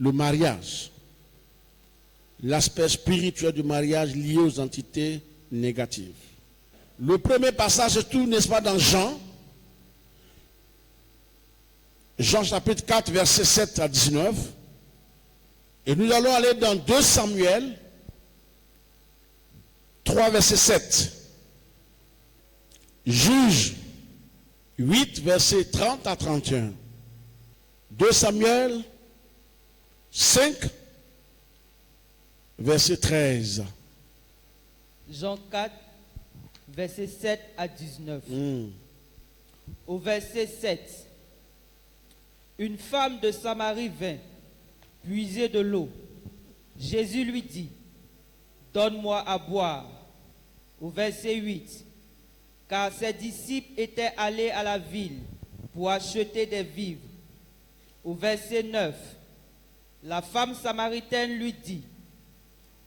le mariage. L'aspect spirituel du mariage lié aux entités négatives. Le premier passage se trouve, n'est-ce pas, dans Jean. Jean chapitre 4, versets 7 à 19. Et nous allons aller dans 2 Samuel 3, verset 7. Juge 8, versets 30 à 31. 2 Samuel 5, verset 13. Jean 4, verset 7 à 19. Au verset 7, une femme de Samarie vint puiser de l'eau. Jésus lui dit, donne-moi à boire. Au verset 8, car ses disciples étaient allés à la ville pour acheter des vivres. Au verset 9, la femme samaritaine lui dit,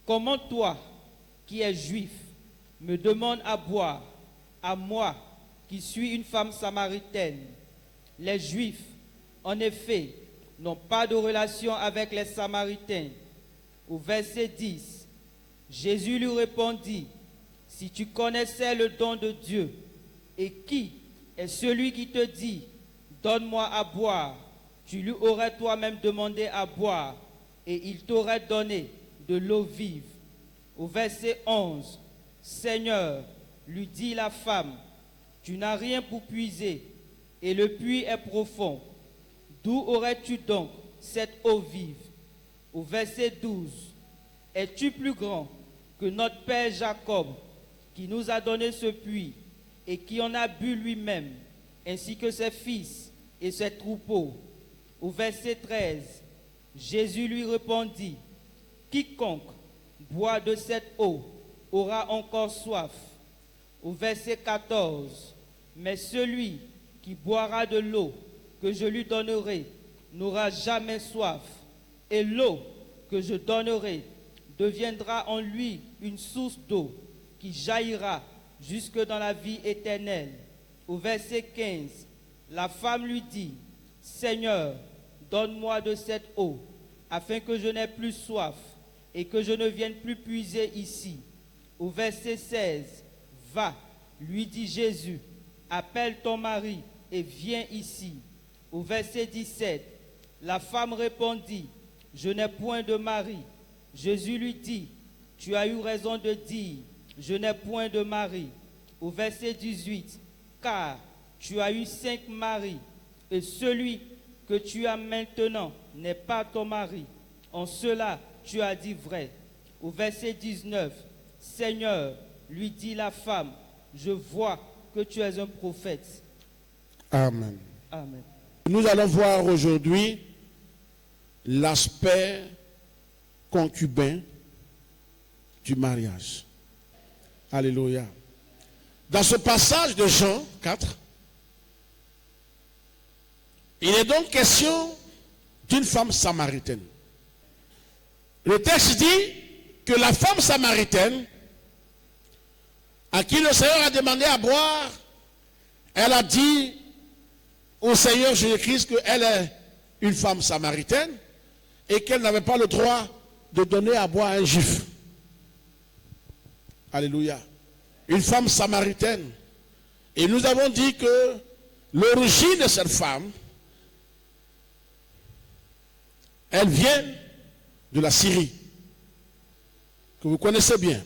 comment toi, qui es juif, me demandes à boire, à moi, qui suis une femme samaritaine? Les Juifs, en effet, n'ont pas de relation avec les Samaritains. Au verset 10, Jésus lui répondit, si tu connaissais le don de Dieu, et qui est celui qui te dit, donne-moi à boire, tu lui aurais toi-même demandé à boire, et il t'aurait donné de l'eau vive. Au verset 11, Seigneur, lui dit la femme, tu n'as rien pour puiser, et le puits est profond. D'où aurais-tu donc cette eau vive? Au verset 12, es-tu plus grand que notre père Jacob, qui nous a donné ce puits, et qui en a bu lui-même, ainsi que ses fils et ses troupeaux? Au verset 13, Jésus lui répondit, quiconque boit de cette eau aura encore soif. Au verset 14, mais celui qui boira de l'eau que je lui donnerai n'aura jamais soif, et l'eau que je donnerai deviendra en lui une source d'eau qui jaillira jusque dans la vie éternelle. Au verset 15, la femme lui dit, Seigneur, donne-moi de cette eau, afin que je n'aie plus soif et que je ne vienne plus puiser ici. Au verset 16, va, lui dit Jésus, appelle ton mari et viens ici. Au verset 17, la femme répondit, je n'ai point de mari. Jésus lui dit, tu as eu raison de dire, je n'ai point de mari. Au verset 18, car tu as eu 5 maris, et celui que tu as maintenant n'est pas ton mari. En cela, tu as dit vrai. Au verset 19, Seigneur, lui dit la femme, je vois que tu es un prophète. Amen. Amen. Nous allons voir aujourd'hui l'aspect concubin du mariage. Alléluia. Dans ce passage de Jean 4, il est donc question d'une femme samaritaine. Le texte dit que la femme samaritaine, à qui le Seigneur a demandé à boire, elle a dit au Seigneur Jésus-Christ qu'elle est une femme samaritaine et qu'elle n'avait pas le droit de donner à boire à un juif. Alléluia. Une femme samaritaine. Et nous avons dit que l'origine de cette femme, elle vient de la Syrie, que vous connaissez bien,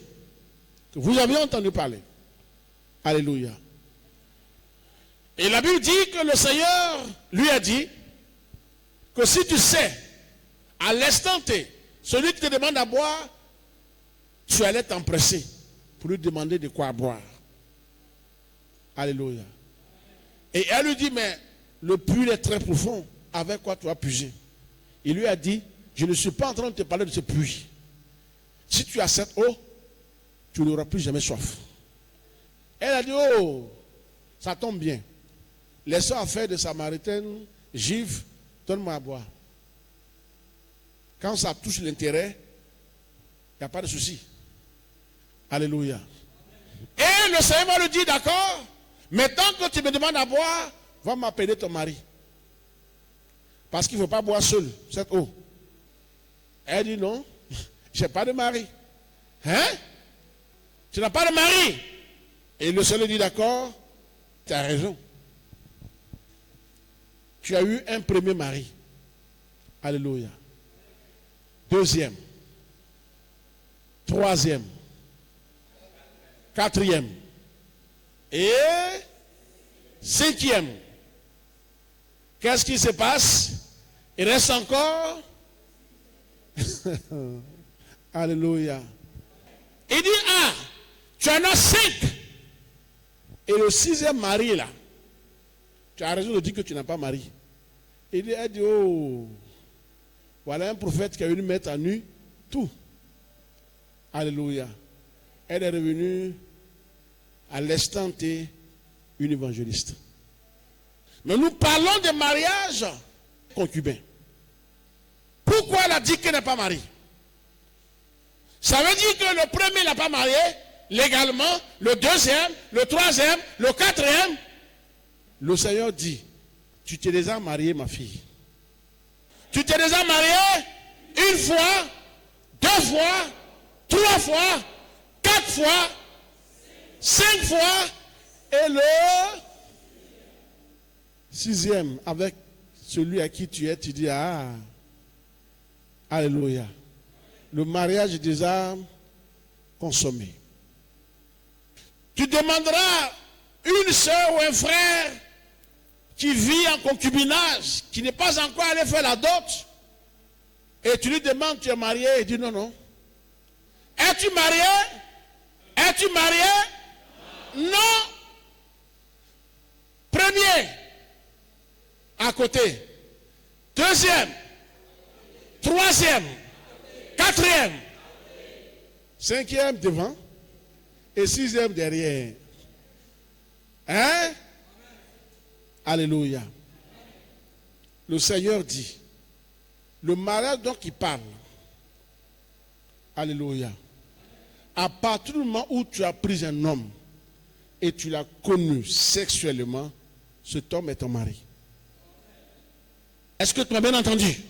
que vous avez entendu parler. Alléluia. Et la Bible dit que le Seigneur lui a dit que si tu sais, à l'instant T, celui qui te demande à boire, tu allais t'empresser pour lui demander de quoi boire. Alléluia. Et elle lui dit, mais le puits est très profond, avec quoi tu vas puiser? Il lui a dit, je ne suis pas en train de te parler de ce puits. Si tu as cette eau, tu n'auras plus jamais soif. Elle a dit, oh, ça tombe bien. Laissons affaire de Samaritaine, juive, donne-moi à boire. Quand ça touche l'intérêt, il n'y a pas de souci. Alléluia. Et le Seigneur lui dit, d'accord, mais tant que tu me demandes à boire, va m'appeler ton mari. Parce qu'il ne faut pas boire seul cette eau. Elle dit non, je n'ai pas de mari. Hein? Tu n'as pas de mari? Et le Seigneur dit d'accord, tu as raison. Tu as eu un premier mari. Alléluia. Deuxième. Troisième. Quatrième. Et cinquième. Qu'est-ce qui se passe? Il reste encore. Alléluia. Il dit, ah, tu en as 5. Et le 6e mari là, tu as raison de dire que tu n'as pas mari. Elle dit, oh, voilà un prophète qui a venu mettre à nu tout. Alléluia. Elle est revenue à l'instant T une évangéliste. Mais nous parlons de mariage concubin. Pourquoi elle a dit qu'elle n'est pas mariée? Ça veut dire que le premier n'a pas marié légalement, le deuxième, le troisième, le quatrième. Le Seigneur dit, tu t'es déjà mariée, ma fille. Tu t'es déjà mariée une fois, 2 fois, 3 fois, 4 fois, 5 fois, et le 6e, avec celui à qui tu es, tu dis, ah, alléluia. Le mariage est déjà consommé. Tu demanderas une soeur ou un frère qui vit en concubinage, qui n'est pas encore allé faire la dot, et tu lui demandes, tu es marié? Il dit non, non. Es-tu marié? Es-tu marié? Non. Premier, à côté. Deuxième, troisième, quatrième, cinquième devant et 6e derrière. Hein? Alléluia. Le Seigneur dit, le mariage dont il parle, alléluia, à partir du moment où tu as pris un homme et tu l'as connu sexuellement, cet homme est ton mari. Est-ce que tu m'as bien entendu?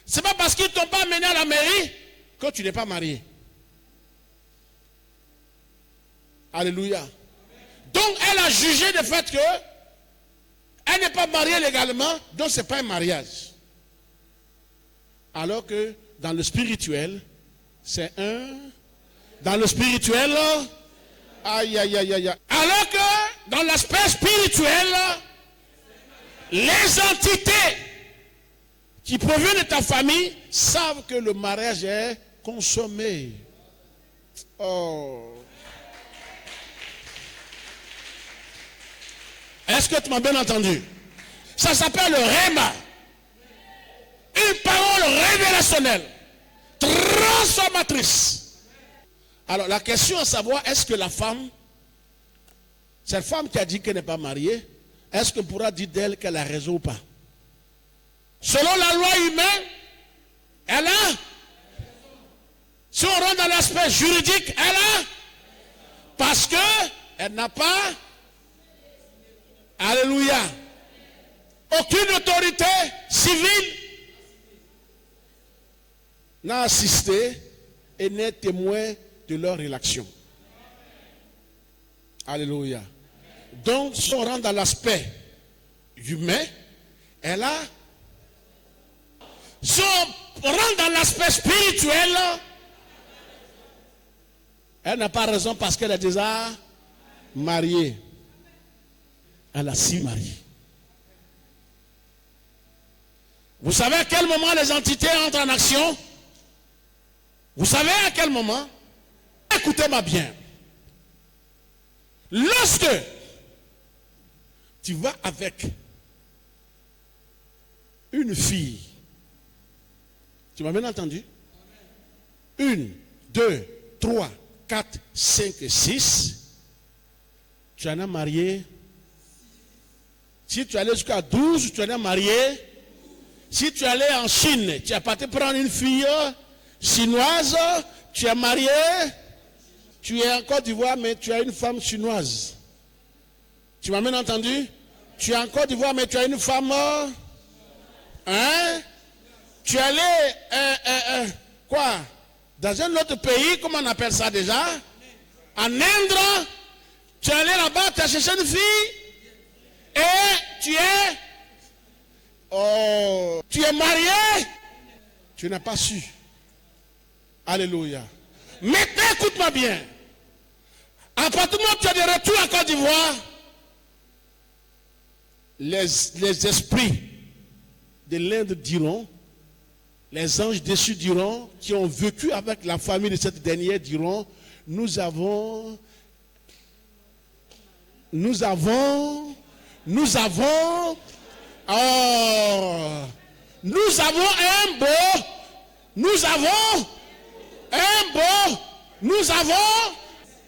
Ce n'est pas parce qu'ils ne t'ont pas amené à la mairie que tu n'es pas marié. Alléluia. Donc elle a jugé le fait que elle n'est pas mariée légalement, donc ce n'est pas un mariage. Alors que dans le spirituel, c'est un... Dans le spirituel, aïe, aïe, aïe, aïe. Alors que dans l'aspect spirituel, les entités qui proviennent de ta famille savent que le mariage est consommé. Oh. Est-ce que tu m'as bien entendu? Ça s'appelle le Rhéma. Une parole révélationnelle, transformatrice. Alors la question à savoir, est-ce que la femme, cette femme qui a dit qu'elle n'est pas mariée, est-ce qu'on pourra dire d'elle qu'elle a raison ou pas? Selon la loi humaine, elle a. Si on rentre dans l'aspect juridique, elle a. Parce qu'elle n'a pas. Alléluia. Aucune autorité civile n'a assisté et n'est témoin de leur élection. Alléluia. Donc, si on rentre dans l'aspect humain, elle a. Si on rentre dans l'aspect spirituel, elle n'a pas raison parce qu'elle est déjà mariée. Elle a 6 maris. Vous savez à quel moment les entités entrent en action? Vous savez à quel moment? Écoutez-moi bien. Lorsque tu vas avec une fille, tu m'as bien entendu? 1, 2, 3, 4, 5, 6. Tu en as marié. Si tu allais jusqu'à 12, tu en as marié. Si tu allais en Chine, tu n'as pas te prendre une fille chinoise, tu es marié. Tu es en Côte d'Ivoire, mais tu as une femme chinoise. Tu m'as bien entendu? Tu es en Côte d'Ivoire, mais tu as une femme. Hein? Tu es allé, quoi? Dans un autre pays, comment on appelle ça déjà? En Inde, tu es allé là-bas, tu as cherché une fille, et tu es marié, tu n'as pas su. Alléluia. Maintenant, écoute-moi bien. À partir du moment où tu es de retour en Côte d'Ivoire, les esprits de l'Inde diront, les anges déçus diront, qui ont vécu avec la famille de cette dernière diront, nous avons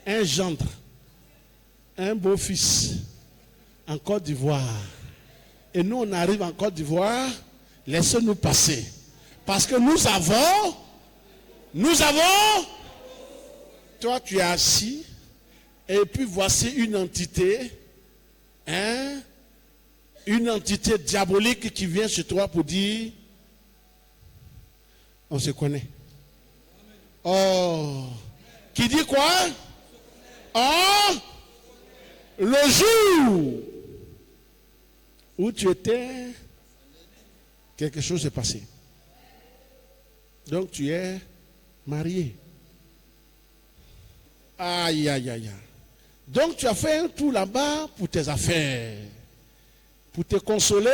un gendre, un beau fils en Côte d'Ivoire. Et nous, on arrive en Côte d'Ivoire, laissez-nous passer. Parce que nous avons, toi tu es assis, et puis voici une entité, une entité diabolique qui vient chez toi pour dire, on se connaît. Oh, qui dit quoi? Oh, le jour où tu étais, quelque chose s'est passé. Donc tu es marié. Aïe, aïe, aïe. Donc tu as fait un tour là-bas pour tes affaires. Pour te consoler,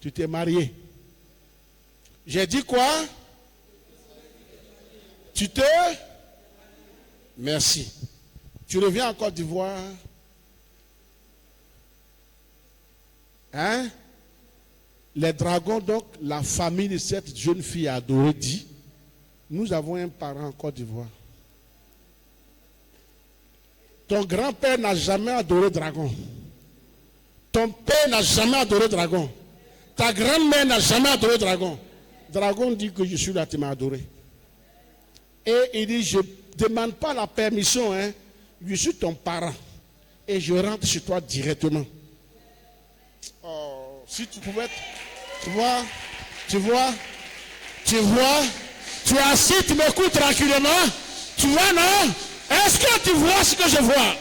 tu t'es marié. J'ai dit quoi? Tu te... Merci. Tu reviens en Côte d'Ivoire. Hein? Les dragons, donc, la famille de cette jeune fille adorée dit, nous avons un parent en Côte d'Ivoire. Ton grand-père n'a jamais adoré dragon. Ton père n'a jamais adoré dragon. Ta grand-mère n'a jamais adoré dragon. Dragon dit que je suis là, tu m'as adoré. Et il dit, je ne demande pas la permission, hein. Je suis ton parent. Et je rentre chez toi directement. Oh, si tu pouvais, tu vois, tu es assis, tu m'écoutes tranquillement. Tu vois, non? Est-ce que tu vois ce que je vois?